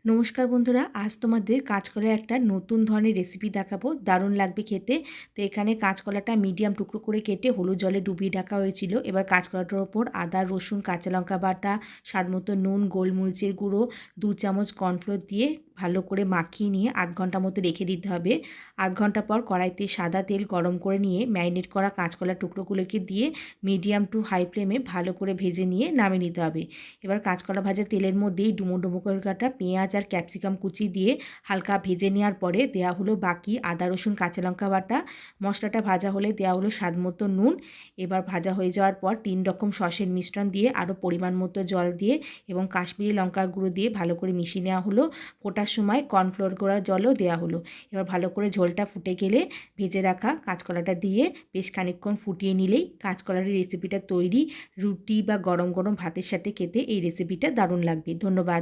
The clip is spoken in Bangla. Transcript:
নমস্কার বন্ধুরা, আজ তোমাদের কাঁচকলার একটা নতুন ধরনের রেসিপি দেখাবো। দারুণ লাগবে খেতে। তো এখানে কাঁচকলাটা মিডিয়াম টুকরো করে কেটে হলুদ জলে ডুবিয়ে রাখা হয়েছিল। এবার কাঁচকলাটার ওপর আদা, রসুন, কাঁচা লঙ্কা বাটা, স্বাদমতো নুন, গোলমরিচের গুঁড়ো, 2 চামচ কর্নফ্লোর দিয়ে ভালো করে মাখিয়ে নিয়ে আধ ঘন্টা মতো রেখে দিতে হবে। আধ ঘন্টা পর কড়াইতে সাদা তেল গরম করে নিয়ে ম্যারিনেট করা কাঁচকলার টুকরোগুলোকে দিয়ে মিডিয়াম টু হাই ফ্লেমে ভালো করে ভেজে নিয়ে নামিয়ে নিতে হবে। এবার কাঁচকলা ভাজা তেলের মধ্যেই ডুমো ডুমো করে কাটা পেঁয়াজ আর ক্যাপসিকাম কুচি দিয়ে হালকা ভেজে নেওয়ার পরে দেওয়া হলো বাকি আদা, রসুন, কাঁচা লঙ্কা বাটা। মশলাটা ভাজা হলে দেওয়া হলো স্বাদ মতো নুন। এবার ভাজা হয়ে যাওয়ার পর 3 রকম সসের মিশ্রণ দিয়ে আরও পরিমাণ মতো জল দিয়ে এবং কাশ্মীরি লঙ্কার গুঁড়ো দিয়ে ভালো করে মিশিয়ে নেওয়া হলো। ফোটার সময় কর্নফ্লোর করা জলও দেওয়া হলো। এবার ভালো করে ঝোলটা ফুটে গেলে ভেজে রাখা কাঁচকলাটা দিয়ে বেশ খানিকক্ষণ ফুটিয়ে নিলেই কাঁচকলার রেসিপিটা তৈরি। রুটি বা গরম গরম ভাতের সাথে খেতে এই রেসিপিটা দারুণ লাগবে। ধন্যবাদ।